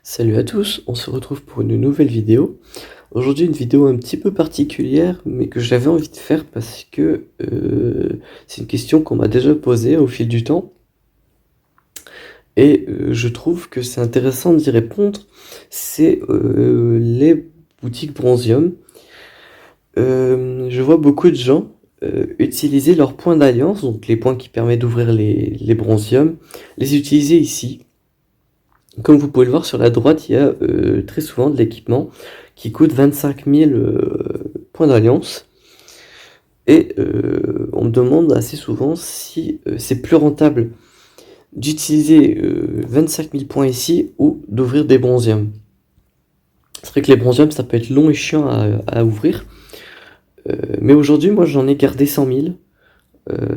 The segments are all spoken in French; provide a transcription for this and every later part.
Salut à tous, on se retrouve pour une nouvelle vidéo. Aujourd'hui une vidéo un petit peu particulière, mais que j'avais envie de faire parce que c'est une question qu'on m'a déjà posée au fil du temps. Et je trouve que c'est intéressant d'y répondre. C'est les boutiques Bronzium. Je vois beaucoup de gens utiliser leurs points d'alliance, donc les points qui permettent d'ouvrir les Bronzium, les utiliser ici. Comme vous pouvez le voir sur la droite, il y a très souvent de l'équipement qui coûte 25 000 points d'alliance. Et on me demande assez souvent si c'est plus rentable d'utiliser 25 000 points ici ou d'ouvrir des bronziums. C'est vrai que les bronziums, ça peut être long et chiant à ouvrir. Mais aujourd'hui, moi, j'en ai gardé 100 000.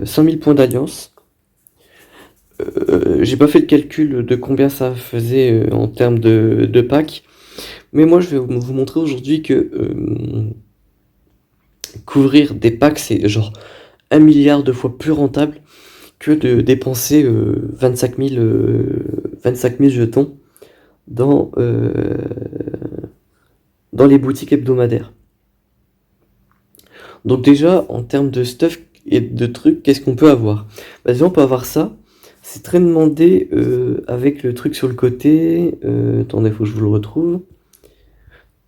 100 000 points d'alliance. J'ai pas fait le calcul de combien ça faisait en termes de packs. Mais moi, je vais vous montrer aujourd'hui que couvrir des packs, c'est genre 1 milliard de fois plus rentable que de dépenser 25 000 jetons dans les boutiques hebdomadaires. Donc déjà, en termes de stuff et de trucs, qu'est-ce qu'on peut avoir? Bah déjà, on peut avoir ça. C'est très demandé avec le truc sur le côté. Attendez, faut que je vous le retrouve.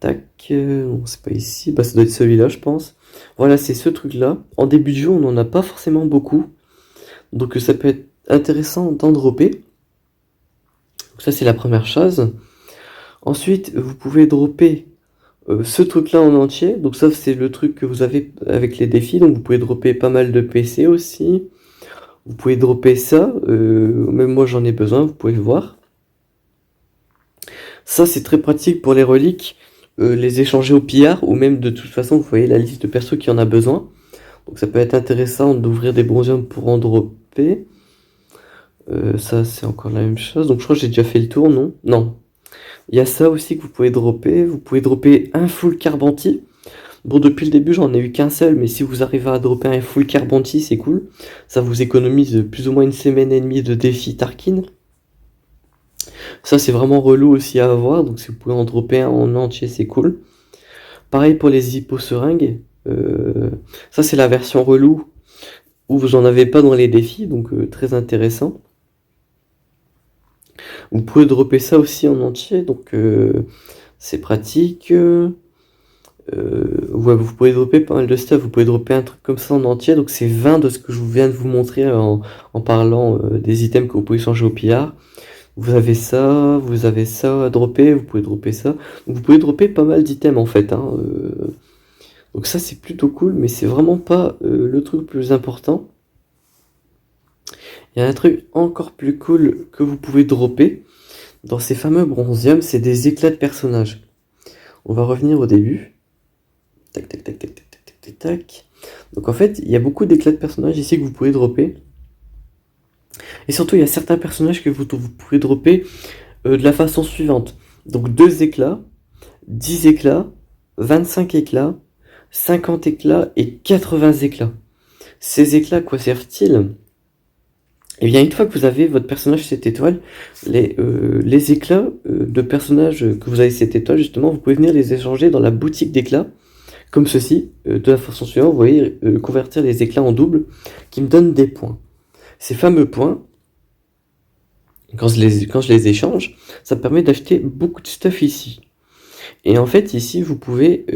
Tac, non, c'est pas ici. Bah, ça doit être celui-là, je pense. Voilà, c'est ce truc-là. En début de jeu, on n'en a pas forcément beaucoup. Donc ça peut être intéressant d'en dropper. Donc ça, c'est la première chose. Ensuite, vous pouvez dropper ce truc-là en entier. Donc ça, c'est le truc que vous avez avec les défis. Donc vous pouvez dropper pas mal de PC aussi. Vous pouvez dropper ça. Même moi, j'en ai besoin, vous pouvez le voir. Ça, c'est très pratique pour les reliques. Les échanger au pillard. Ou même, de toute façon, vous voyez la liste de persos qui en a besoin. Donc ça peut être intéressant d'ouvrir des bronziums pour en dropper. Ça, c'est encore la même chose. Donc je crois que j'ai déjà fait le tour, non? Non. Il y a ça aussi que vous pouvez dropper. Vous pouvez dropper un full carbanti. Bon, depuis le début, j'en ai eu qu'un seul, mais si vous arrivez à dropper un full carbanti, c'est cool. Ça vous économise plus ou moins une semaine et demie de défi Tarkin. Ça, c'est vraiment relou aussi à avoir. Donc si vous pouvez en dropper un en entier, c'est cool. Pareil pour les hippo-seringues. Ça, c'est la version relou où vous en avez pas dans les défis, donc très intéressant. Vous pouvez dropper ça aussi en entier, donc c'est pratique. Ouais, vous pouvez dropper pas mal de stuff, vous pouvez dropper un truc comme ça en entier, donc c'est 20 de ce que je viens de vous montrer en parlant des items que vous pouvez changer au pillard. Vous avez ça à dropper, vous pouvez dropper ça. Donc, vous pouvez dropper pas mal d'items en fait, hein, donc ça c'est plutôt cool, mais c'est vraiment pas le truc le plus important. Il y a un truc encore plus cool que vous pouvez dropper dans ces fameux bronziums, c'est des éclats de personnages. On va revenir au début. Tac, tac, tac, tac, tac, tac, tac, tac. Donc en fait, il y a beaucoup d'éclats de personnages ici que vous pouvez dropper. Et surtout, il y a certains personnages que vous pouvez dropper de la façon suivante. Donc 2 éclats, 10 éclats, 25 éclats, 50 éclats et 80 éclats. Ces éclats, quoi servent-ils? Et bien, une fois que vous avez votre personnage 7 étoiles, les éclats de personnages que vous avez 7 étoiles, justement, vous pouvez venir les échanger dans la boutique d'éclats, comme ceci, de la façon suivante, vous voyez, convertir les éclats en double, qui me donnent des points. Ces fameux points, quand je les échange, ça me permet d'acheter beaucoup de stuff ici. Et en fait, ici, vous pouvez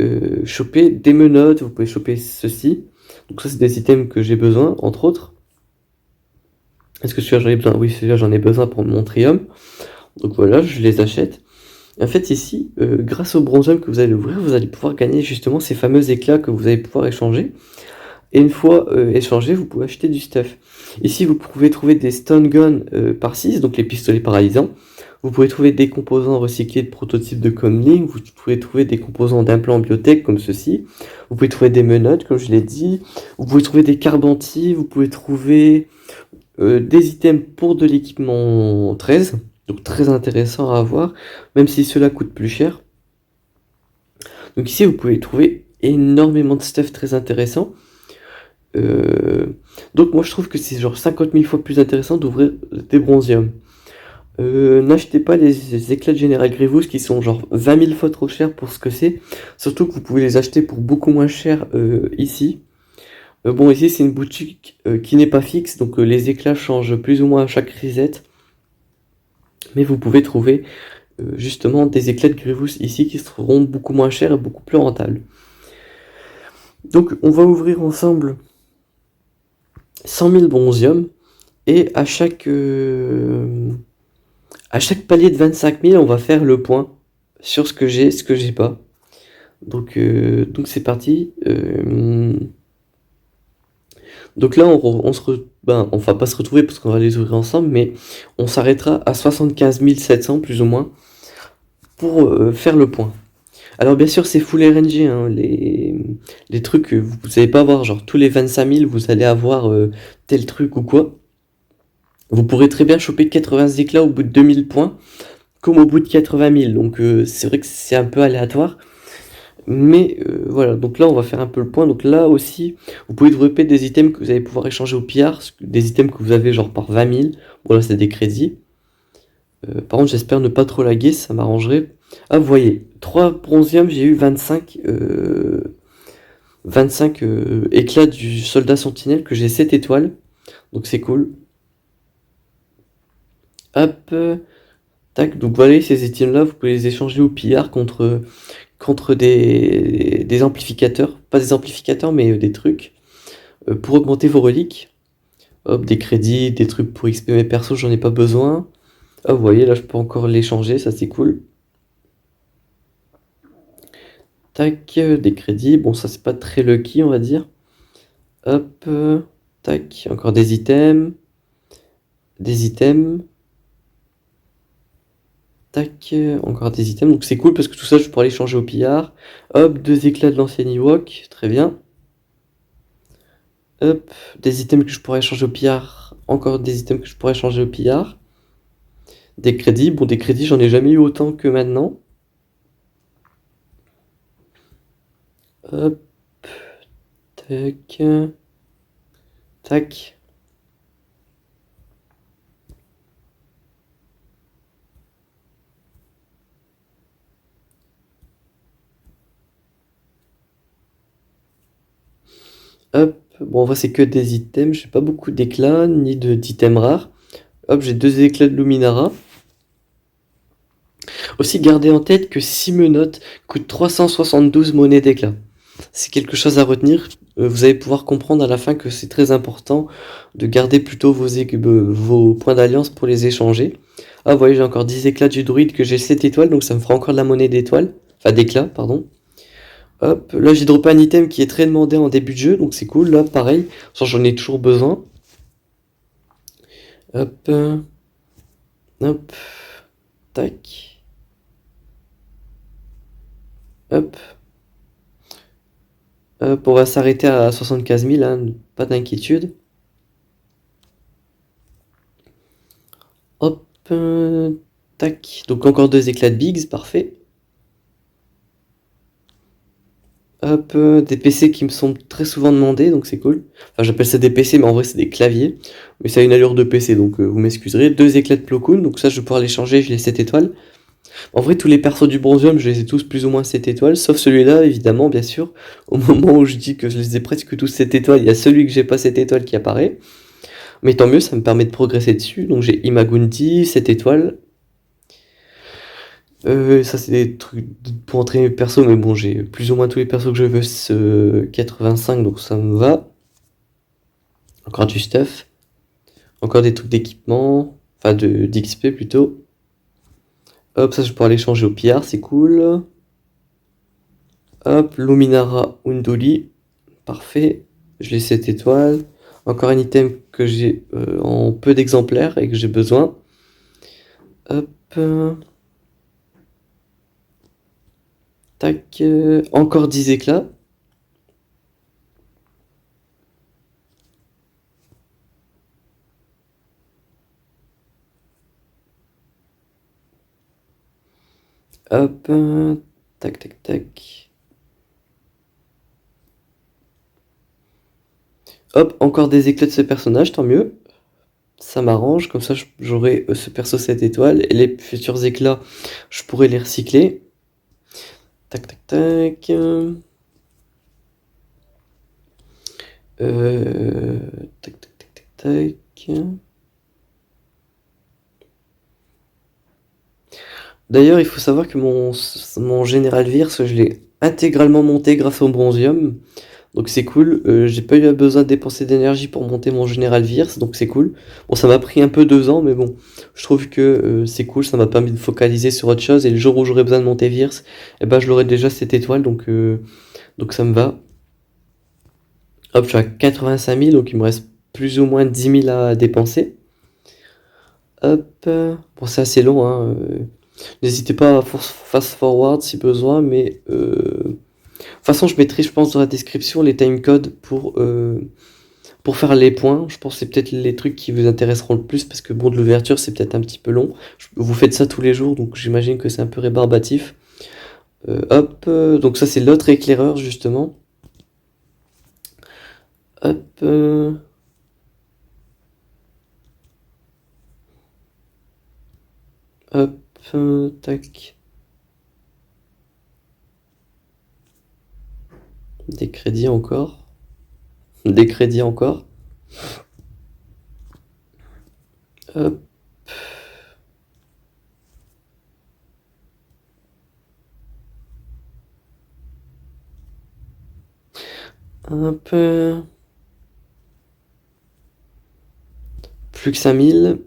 choper des menottes, vous pouvez choper ceci. Donc ça, c'est des items que j'ai besoin, entre autres. Est-ce que celui-là j'en ai besoin? Oui, celui-là j'en ai besoin pour mon trium. Donc voilà, je les achète. En fait ici, grâce au bronzium que vous allez ouvrir, vous allez pouvoir gagner justement ces fameux éclats que vous allez pouvoir échanger. Et une fois échangé, vous pouvez acheter du stuff. Ici, vous pouvez trouver des stun guns par 6, donc les pistolets paralysants. Vous pouvez trouver des composants recyclés de prototypes de comlink. Vous pouvez trouver des composants d'implants biotech comme ceci. Vous pouvez trouver des menottes, comme je l'ai dit. Vous pouvez trouver des carbantis. Vous pouvez trouver des items pour de l'équipement 13, donc très intéressant à avoir, même si cela coûte plus cher. Donc ici vous pouvez trouver énormément de stuff très intéressant. Donc moi je trouve que c'est genre 50 000 fois plus intéressant d'ouvrir des bronziums. N'achetez pas les éclats de General Grievous qui sont genre 20 000 fois trop chers pour ce que c'est. Surtout que vous pouvez les acheter pour beaucoup moins cher ici. Bon, ici c'est une boutique qui n'est pas fixe, donc les éclats changent plus ou moins à chaque reset. Mais vous pouvez trouver justement des éclats de Grievous ici qui seront beaucoup moins chers et beaucoup plus rentables. Donc on va ouvrir ensemble 100 000 bronzium et à chaque palier de 25 000 on va faire le point sur ce que j'ai, ce que j'ai pas. Donc c'est parti. Donc là on va pas se retrouver parce qu'on va les ouvrir ensemble, mais on s'arrêtera à 75 700 plus ou moins pour faire le point. Alors bien sûr c'est full RNG, hein, les trucs, vous n'allez pas avoir genre tous les 25 000 vous allez avoir tel truc ou quoi. Vous pourrez très bien choper 80 éclats au bout de 2000 points, comme au bout de 80 000, donc c'est vrai que c'est un peu aléatoire. Mais voilà, donc là on va faire un peu le point. Donc là aussi, vous pouvez dropper des items que vous allez pouvoir échanger au pillard, des items que vous avez genre par 20 000. Bon là c'est des crédits. Par contre j'espère ne pas trop laguer, ça m'arrangerait. Ah vous voyez, 3 bronzium, j'ai eu 25 éclats du soldat sentinelle que j'ai 7 étoiles. Donc c'est cool. Hop, tac, donc voilà ces items là, vous pouvez les échanger au pillard contre des amplificateurs, pas des amplificateurs mais des trucs pour augmenter vos reliques. Hop, des crédits, des trucs pour XP mes persos, j'en ai pas besoin. Ah vous voyez là je peux encore les changer, ça c'est cool. Tac, des crédits, bon ça c'est pas très lucky on va dire. Hop, tac, encore des items. Des items. Tac, encore des items, donc c'est cool parce que tout ça je pourrais les changer au pillard. Hop, 2 éclats de l'ancien Ewok, très bien. Hop, des items que je pourrais changer au pillard. Encore des items que je pourrais changer au pillard. Des crédits, bon des crédits j'en ai jamais eu autant que maintenant. Hop, tac, tac. Hop, bon en vrai c'est que des items, j'ai pas beaucoup d'éclats ni d'items rares. Hop, j'ai 2 éclats de Luminara. Aussi gardez en tête que 6 menottes coûtent 372 monnaies d'éclat. C'est quelque chose à retenir. Vous allez pouvoir comprendre à la fin que c'est très important de garder plutôt vos points d'alliance pour les échanger. Ah vous voyez j'ai encore 10 éclats du druide que j'ai 7 étoiles, donc ça me fera encore de la monnaie d'étoiles. Enfin d'éclats, pardon. Hop, là j'ai droppé un item qui est très demandé en début de jeu, donc c'est cool. Là pareil, j'en ai toujours besoin. Hop, hop, tac. Hop. Hop, on va s'arrêter à 75 000, hein, pas d'inquiétude. Hop, tac. Donc encore 2 éclats de Biggs, parfait. Hop, des PC qui me sont très souvent demandés, donc c'est cool. Enfin, j'appelle ça des PC, mais en vrai c'est des claviers. Mais ça a une allure de PC, donc vous m'excuserez. 2 éclats de Plo Koon, donc ça je vais pouvoir les changer, je les 7 étoiles. En vrai, tous les persos du bronzium, je les ai tous plus ou moins 7 étoiles, sauf celui-là, évidemment, bien sûr. Au moment où je dis que je les ai presque tous 7 étoiles, il y a celui que j'ai pas 7 étoiles qui apparaît. Mais tant mieux, ça me permet de progresser dessus. Donc j'ai Imagunti, 7 étoiles. Ça c'est des trucs pour entraîner mes persos, mais bon, j'ai plus ou moins tous les persos que je veux, 85, donc ça me va. Encore du stuff. Encore des trucs d'équipement. Enfin, d'XP plutôt. Hop, ça je pourrais aller changer au pillard, c'est cool. Hop, Luminara Unduli. Parfait. Je l'ai 7 étoiles. Encore un item que j'ai en peu d'exemplaires et que j'ai besoin. Hop. Tac. Encore 10 éclats. Hop. Tac, tac, tac. Hop, encore des éclats de ce personnage, tant mieux. ça m'arrange, comme ça j'aurai ce perso 7 étoiles, et les futurs éclats, je pourrais les recycler. Tac, tac, tac. Tac, tac, tac, tac, tac. D'ailleurs, il faut savoir que mon Général Virse, je l'ai intégralement monté grâce au bronzium. Donc c'est cool. J'ai pas eu besoin de dépenser d'énergie pour monter mon Général Virse, donc c'est cool. Bon, ça m'a pris un peu 2 ans, mais bon, je trouve que c'est cool. Ça m'a permis de focaliser sur autre chose. Et le jour où j'aurai besoin de monter Virse, eh ben, je l'aurai déjà cette étoile, donc ça me va. Hop, je suis à 85 000, donc il me reste plus ou moins 10 000 à dépenser. Hop, bon, c'est assez long, hein. N'hésitez pas à fast forward si besoin, mais de toute façon, je mettrai, je pense, dans la description les timecodes pour faire les points. Je pense que c'est peut-être les trucs qui vous intéresseront le plus, parce que bon, de l'ouverture, c'est peut-être un petit peu long. Vous faites ça tous les jours, donc j'imagine que c'est un peu rébarbatif. Hop, donc ça, c'est l'autre éclaireur, justement. Hop, hop, tac. Des crédits encore. Des crédits encore. Hop. Un peu. Plus que 5000.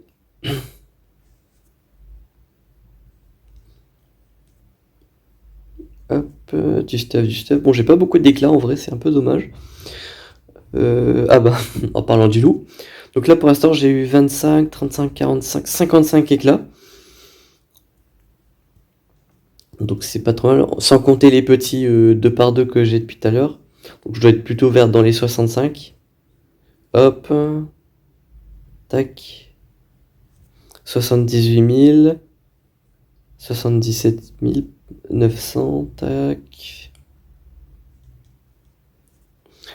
Hop, du stuff, du stuff. Bon, j'ai pas beaucoup d'éclats en vrai, c'est un peu dommage. Ah bah, en parlant du loup. Donc là, pour l'instant, j'ai eu 25, 35, 45, 55 éclats. Donc c'est pas trop mal, sans compter les petits 2 par 2 que j'ai depuis tout à l'heure. Donc je dois être plutôt vers dans les 65. Hop, tac. 78 000. 77 900, tac.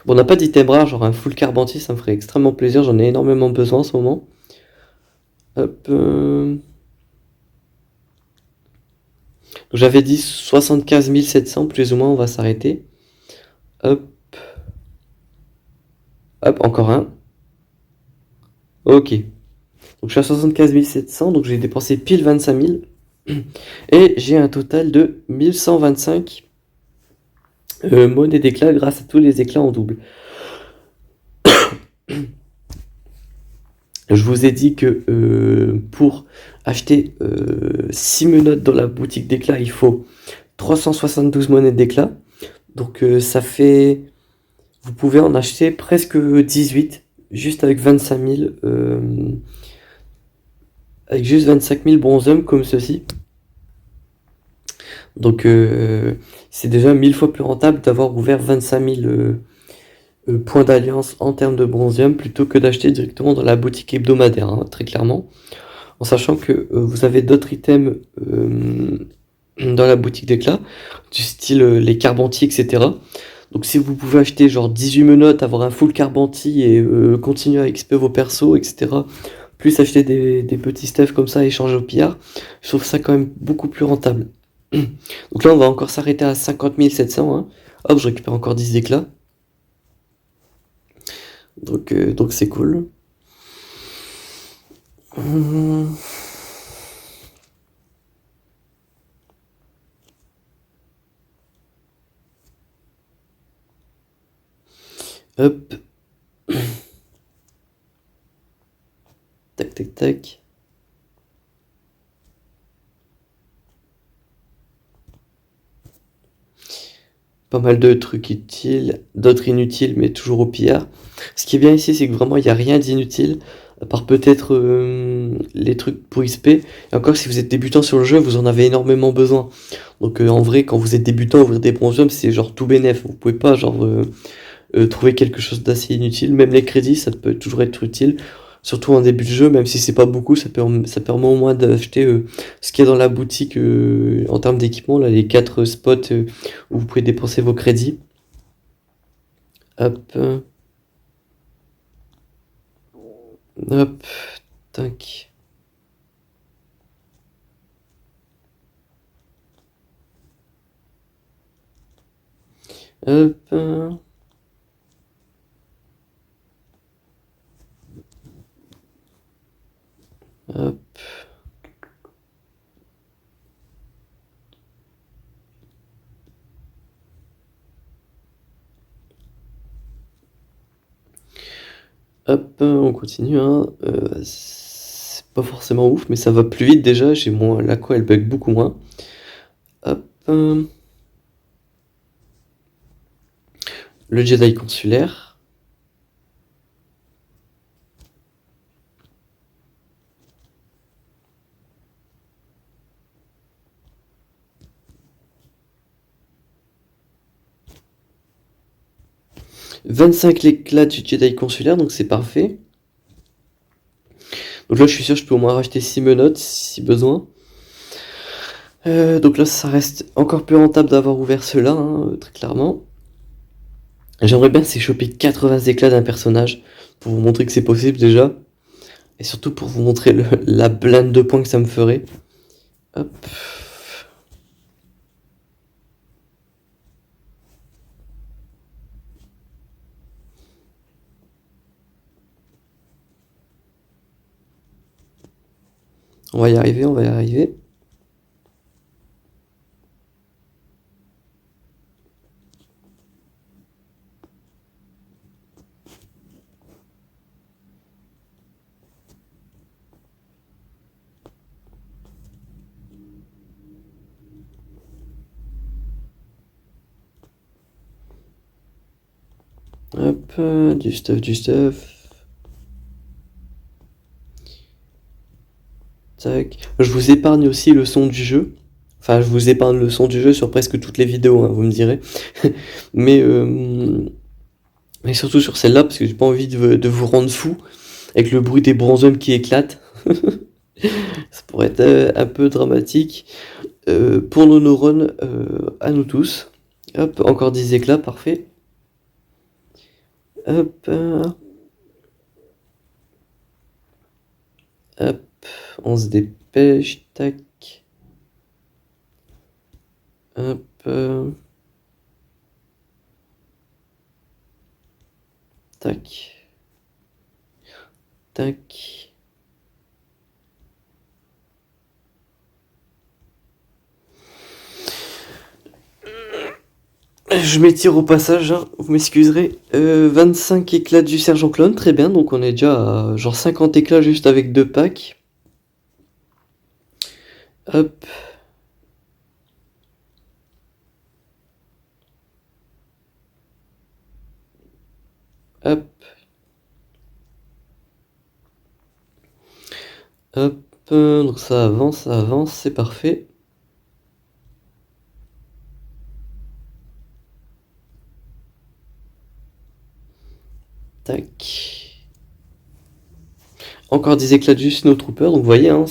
Bon, on n'a pas d'item rare, genre un full carbanti, ça me ferait extrêmement plaisir, j'en ai énormément besoin en ce moment. Hop. J'avais dit 75 700, plus ou moins, on va s'arrêter. Hop. Hop, encore un. Ok. Donc je suis à 75 700, donc j'ai dépensé pile 25 000. Et j'ai un total de 1125 monnaies d'éclat grâce à tous les éclats en double. Je vous ai dit que pour acheter 6 menottes dans la boutique d'éclat, il faut 372 monnaies d'éclat. Donc ça fait... Vous pouvez en acheter presque 18, juste avec 25 000... avec juste 25 000 bronzums comme ceci. Donc c'est déjà 1000 fois plus rentable d'avoir ouvert 25 000 points d'alliance en termes de bronzium plutôt que d'acheter directement dans la boutique hebdomadaire, hein, très clairement. En sachant que vous avez d'autres items dans la boutique d'éclat, du style les carbantis, etc. Donc si vous pouvez acheter genre 18 menottes, avoir un full carbanti et continuer à XP vos persos, etc. Plus acheter des petits stuff comme ça, échanger au pillard, je trouve ça quand même beaucoup plus rentable. Donc là on va encore s'arrêter à 50 700, hein. Hop, je récupère encore 10 éclats. Donc c'est cool. Hop. Tac, tac, tac. Pas mal de trucs utiles, d'autres inutiles, mais toujours au pillard. Ce qui est bien ici, c'est que vraiment, il n'y a rien d'inutile, à part peut-être les trucs pour XP. Et encore, si vous êtes débutant sur le jeu, vous en avez énormément besoin. Donc en vrai, quand vous êtes débutant, ouvrir des bronzes, c'est genre tout bénef. Vous pouvez pas genre trouver quelque chose d'assez inutile. Même les crédits, ça peut toujours être utile. Surtout en début de jeu, même si c'est pas beaucoup, ça permet au moins d'acheter ce qu'il y a dans la boutique en termes d'équipement, là, les 4 spots où vous pouvez dépenser vos crédits. Hop. Hop. Tac. Hop. Hop. Hop, on continue, hein. C'est pas forcément ouf, mais ça va plus vite déjà. J'ai moins, la quoi, elle bug beaucoup moins. Hop. Le Jedi consulaire. « 25 l'éclat du Jedi consulaire, donc c'est parfait. Donc là, je suis sûr que je peux au moins racheter 6 menottes si besoin. Donc là, ça reste encore plus rentable d'avoir ouvert cela, hein, très clairement. J'aimerais bien c'est choper 80 éclats d'un personnage pour vous montrer que c'est possible déjà. Et surtout pour vous montrer la blinde de points que ça me ferait. Hop. On va y arriver, on va y arriver. Hop, du stuff, du stuff. Tac. Je vous épargne aussi le son du jeu. Enfin, je vous épargne le son du jeu sur presque toutes les vidéos, hein, vous me direz. mais, mais surtout sur celle-là, parce que j'ai pas envie de vous rendre fou avec le bruit des bronzhommes qui éclatent. Ça pourrait être un peu dramatique. Pour nos neurones, à nous tous. Hop, encore 10 éclats, parfait. Hop. Hop, on se dépêche, tac. Hop. Tac. Tac. Je m'étire au passage, hein, vous m'excuserez. 25 éclats du sergent clone, très bien, donc on est déjà à genre 50 éclats juste avec 2 packs. Hop. Hop. Hop. Donc ça avance, c'est parfait. Tac. Encore des éclats du Snowtrooper, donc vous voyez, hein,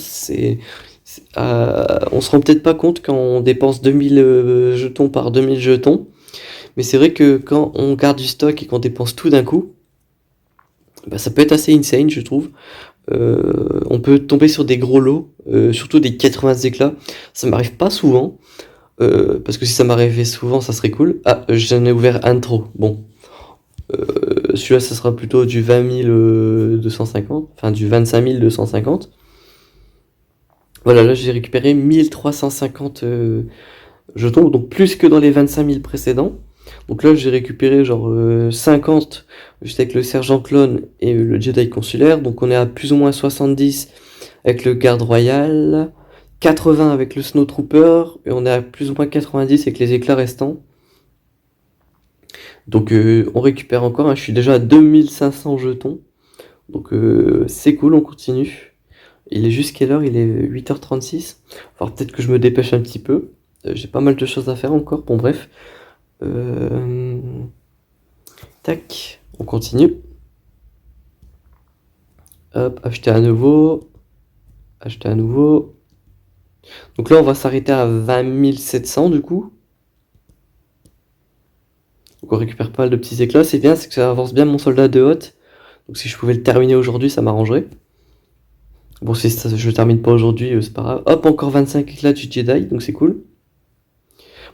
on se rend peut-être pas compte quand on dépense 2000 jetons par 2000 jetons, mais c'est vrai que quand on garde du stock et qu'on dépense tout d'un coup, bah, ça peut être assez insane, je trouve. On peut tomber sur des gros lots, surtout des 80 éclats. Ça m'arrive pas souvent, parce que si ça m'arrivait souvent, ça serait cool. Ah, j'en ai ouvert un de trop. Bon, celui-là, ça sera plutôt du 20 250, enfin du 25 250. Voilà, là j'ai récupéré 1350 jetons, donc plus que dans les 25 000 précédents. Donc là j'ai récupéré genre 50 juste avec le sergent clone et le Jedi consulaire. Donc on est à plus ou moins 70 avec le garde royal, 80 avec le Snowtrooper, et on est à plus ou moins 90 avec les éclats restants. Donc on récupère encore, hein, je suis déjà à 2500 jetons. Donc c'est cool, on continue. Il est juste quelle heure? Il est 8h36. Alors peut-être que je me dépêche un petit peu. J'ai pas mal de choses à faire encore, bon bref. Tac, on continue. Hop, acheter à nouveau. Acheter à nouveau. Donc là, on va s'arrêter à 20 700 du coup. Donc on récupère pas mal de petits éclats. C'est bien, c'est que ça avance bien mon soldat de haute. Donc si je pouvais le terminer aujourd'hui, ça m'arrangerait. Bon, si ça, je termine pas aujourd'hui, c'est pas grave. Hop, encore 25 éclats du Jedi, donc c'est cool.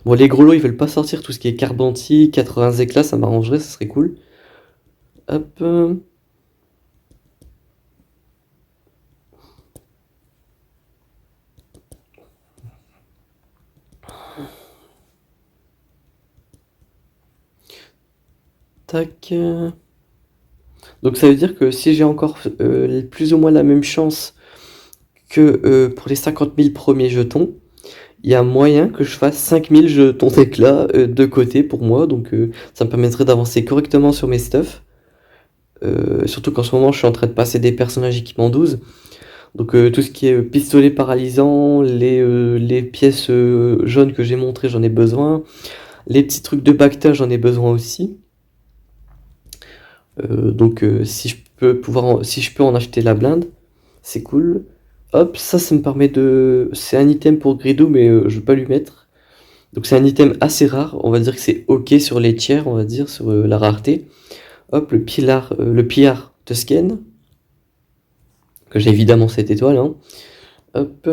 Bon, les gros lots, ils veulent pas sortir tout ce qui est Carbanti, 80 éclats, ça m'arrangerait, ça serait cool. Hop. Tac. Donc ça veut dire que si j'ai encore plus ou moins la même chance que pour les 50 000 premiers jetons, il y a moyen que je fasse 5000 jetons d'éclat de côté pour moi, donc ça me permettrait d'avancer correctement sur mes stuffs. Surtout qu'en ce moment je suis en train de passer des personnages équipement 12, donc tout ce qui est pistolet paralysant, les pièces jaunes que j'ai montrées j'en ai besoin, les petits trucs de Bacta j'en ai besoin aussi. Donc si je peux en acheter la blinde, c'est cool. Hop, ça me permet de... C'est un item pour Grido, mais je vais pas lui mettre. Donc c'est un item assez rare, on va dire que c'est ok sur les tiers, on va dire, sur la rareté. Hop, le pillard Tusken, que j'ai évidemment cette étoile, hein. Hop,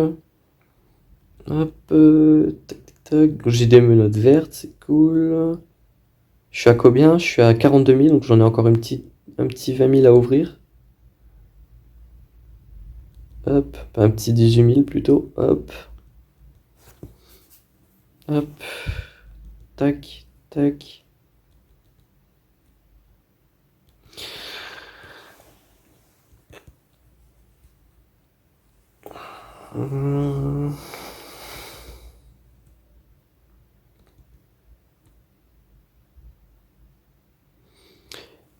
hop, tac, tac, tac. J'ai des menottes vertes, c'est cool. Je suis à combien? Je suis à 42 000, donc j'en ai encore un petit 20 000 à ouvrir. Hop, un petit 18 000 plutôt. Hop, hop, tac, tac. Hum.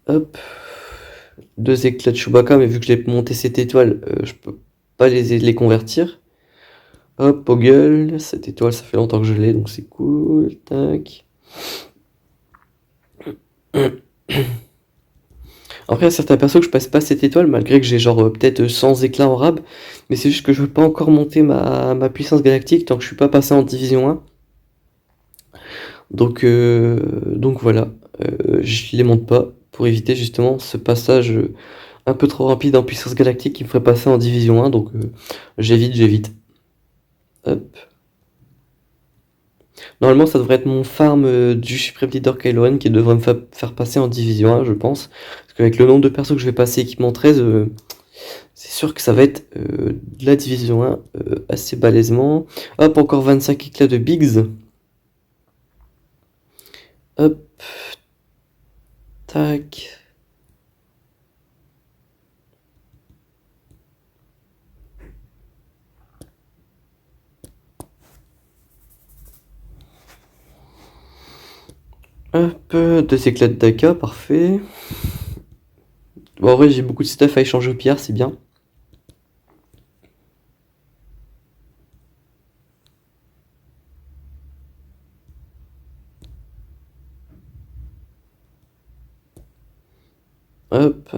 Hop. Deux éclats de Chewbacca, mais vu que j'ai monté cette étoile, je peux pas les convertir. Hop, Poggle, cette étoile, ça fait longtemps que je l'ai, donc c'est cool. Tac. Après, il y a certains persos que je passe pas cette étoile, malgré que j'ai genre peut-être 100 éclats en rab. Mais c'est juste que je veux pas encore monter ma puissance galactique tant que je suis pas passé en division 1. Donc voilà, je les monte pas pour éviter justement ce passage un peu trop rapide en puissance galactique qui me ferait passer en division 1. Donc j'évite. Hop. Normalement, ça devrait être mon farm du Supreme Leader Kylo Ren qui devrait me faire passer en division 1, je pense. Parce qu'avec le nombre de persos que je vais passer équipement 13, c'est sûr que ça va être de la division 1 assez balèzement. Hop, encore 25 éclats de Biggs. Hop, tac. Hop, deux éclats de Daka, parfait. Bon, en vrai, j'ai beaucoup de stuff à échanger au pillard, c'est bien. Hop.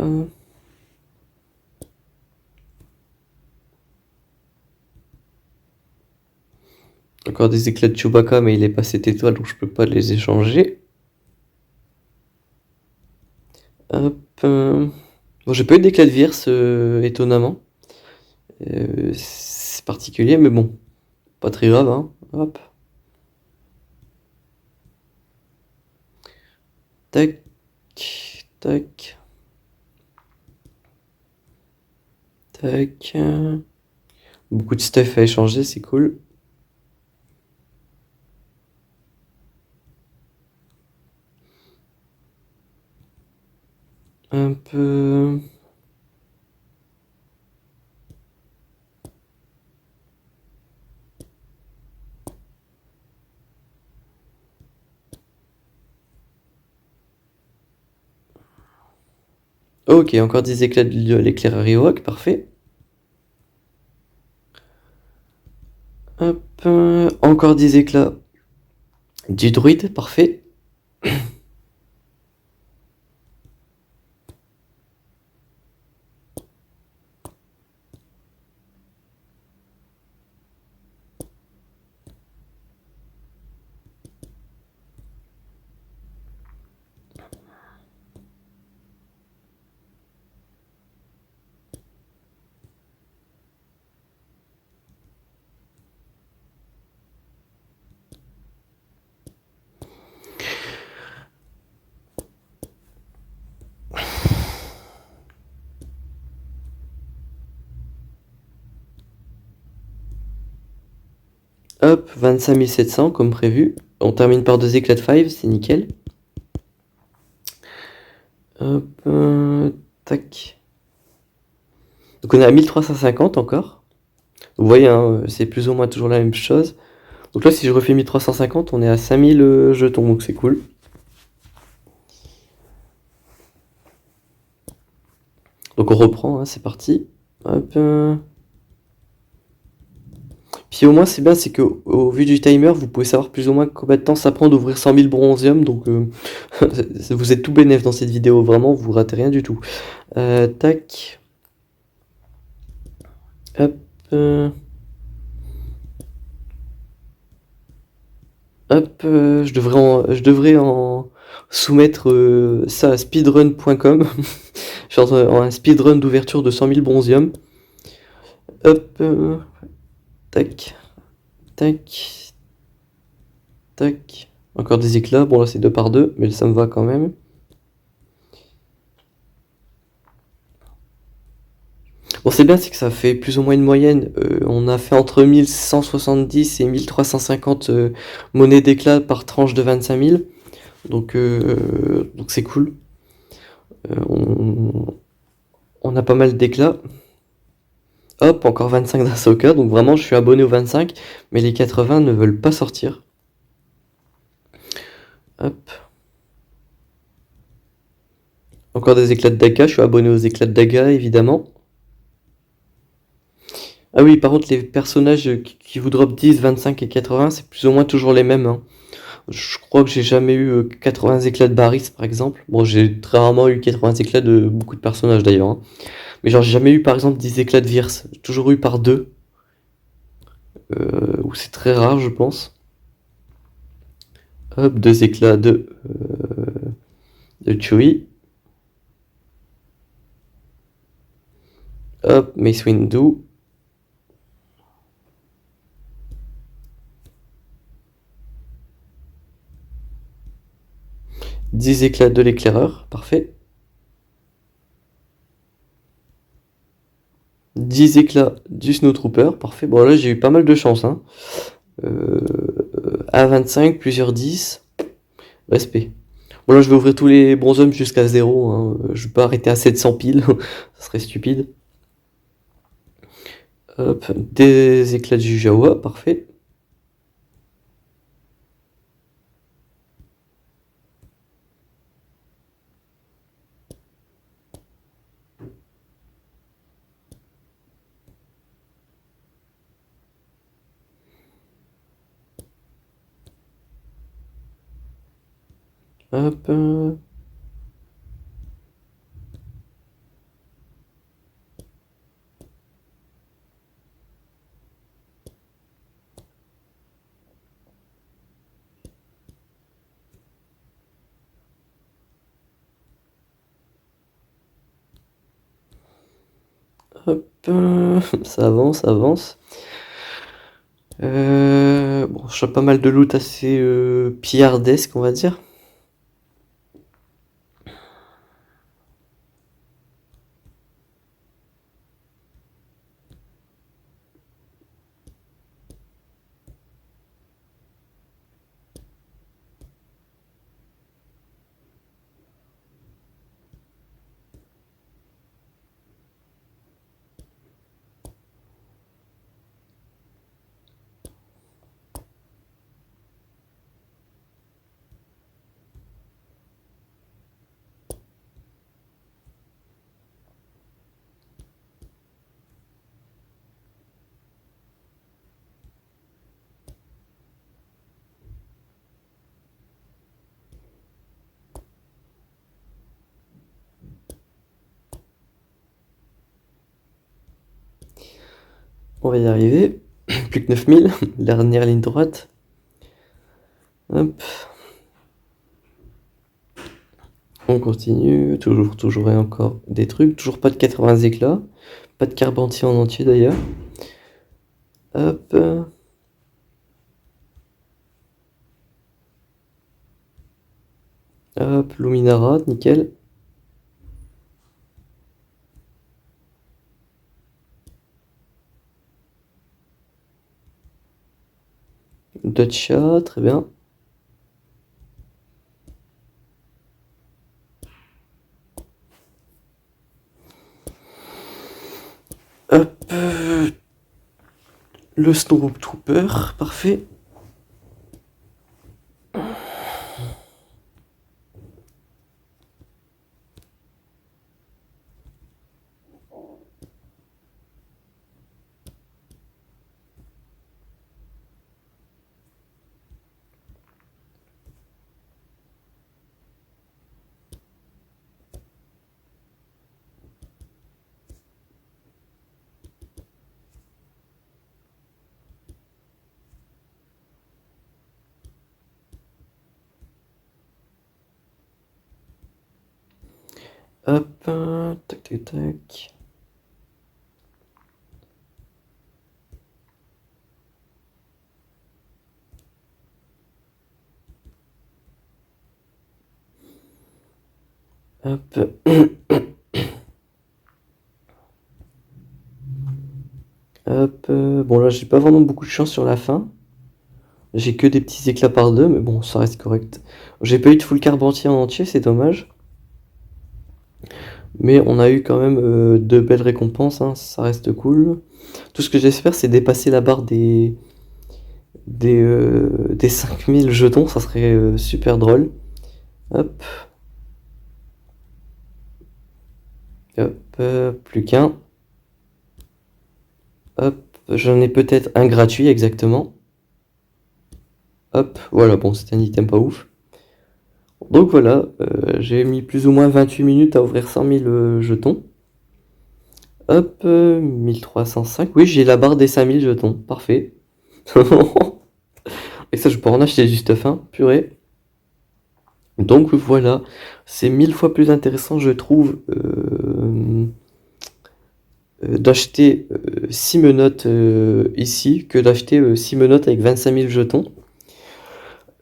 Encore des éclats de Chewbacca, mais il est pas cette étoile, donc je peux pas les échanger. Hop. Bon, j'ai pas eu d'éclat de Virse, étonnamment. C'est particulier, mais bon, pas très grave, hein. Hop. Tac, tac, tac. Beaucoup de stuff à échanger, c'est cool. Un peu... Ok, encore des éclats de l'éclaireur Ewok, parfait. Hop, encore des éclats du druide, parfait. Hop, 25 700 comme prévu. On termine par 2 éclats de 5, c'est nickel. Hop, tac. Donc on est à 1350 encore. Vous voyez, hein, c'est plus ou moins toujours la même chose. Donc là, si je refais 1350, on est à 5000 jetons, donc c'est cool. Donc on reprend, hein, c'est parti. Hop. Puis au moins, c'est bien, c'est que au vu du timer, vous pouvez savoir plus ou moins combien de temps ça prend d'ouvrir 100 000 bronzium. Donc vous êtes tout bénef dans cette vidéo, vraiment, vous ratez rien du tout. Tac. Hop. Hop, je devrais en soumettre ça à speedrun.com. Je suis en un speedrun d'ouverture de 100 000 bronzium. Hop, tac, tac, tac. Encore des éclats. Bon, là, c'est 2 par 2, mais ça me va quand même. Bon, c'est bien, c'est que ça fait plus ou moins une moyenne. On a fait entre 1170 et 1350 monnaies d'éclat par tranche de 25 000. Donc c'est cool. On a pas mal d'éclats. Hop, encore 25 d'Asoka. Donc vraiment, je suis abonné aux 25, mais les 80 ne veulent pas sortir. Hop. Encore des éclats de Daga. Je suis abonné aux éclats de Daga, évidemment. Ah oui, par contre, les personnages qui vous drop 10, 25 et 80, c'est plus ou moins toujours les mêmes, hein. Je crois que j'ai jamais eu 80 éclats de Baris, par exemple. Bon, j'ai très rarement eu 80 éclats de beaucoup de personnages, d'ailleurs, hein. Mais genre, j'ai jamais eu, par exemple, 10 éclats de Virs. J'ai toujours eu par 2. Ou c'est très rare, je pense. Hop, 2 éclats de Chewie. Hop, Mace Windu. « 10 éclats de l'éclaireur, parfait. 10 éclats du Snowtrooper, parfait. Bon, là, j'ai eu pas mal de chance, hein. A25, plusieurs 10. Respect. Bon, là, je vais ouvrir tous les bronzums jusqu'à 0, hein. Je vais pas arrêter à 700 piles, ça serait stupide. Hop, des éclats du Jawa, parfait. Hop. Hop, ça avance, ça avance. Bon, je chope pas mal de loot assez pillardesque, on va dire. On va y arriver. Plus que 9000, dernière ligne droite. Hop. On continue, toujours et encore des trucs. Toujours pas de 80 éclats. Pas de Carpentier en entier d'ailleurs. Hop. Hop, Luminara, nickel. Dacia, très bien. Hop, le Snowtrooper, parfait. Hop, tac tac tac. Hop. Hop, bon là j'ai pas vraiment beaucoup de chance sur la fin. J'ai que des petits éclats par deux, mais bon, ça reste correct. J'ai pas eu de full carbentier en entier, c'est dommage. Mais on a eu quand même de belles récompenses, hein, ça reste cool. Tout ce que j'espère, c'est dépasser la barre des 5000 jetons, ça serait super drôle. Hop. Hop, plus qu'un. Hop, j'en ai peut-être un gratuit, exactement. Hop, voilà, bon, c'était un item pas ouf. Donc voilà, j'ai mis plus ou moins 28 minutes à ouvrir 100 000 jetons. Hop, 1305. Oui, j'ai la barre des 5000 jetons, parfait. Et ça, je peux en acheter du stuff, hein, purée. Donc voilà, c'est 1000 fois plus intéressant, je trouve, d'acheter 6 menottes ici que d'acheter 6 menottes avec 25 000 jetons.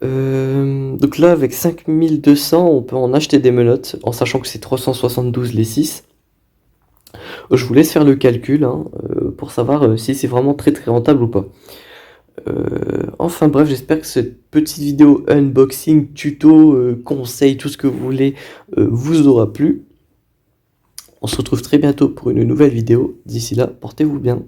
Donc là, avec 5200, on peut en acheter des menottes, en sachant que c'est 372 les 6. Je vous laisse faire le calcul hein, pour savoir si c'est vraiment très très rentable ou pas. Enfin bref, j'espère que cette petite vidéo unboxing, tuto, conseil, tout ce que vous voulez, vous aura plu. On se retrouve très bientôt pour une nouvelle vidéo. D'ici là, portez-vous bien.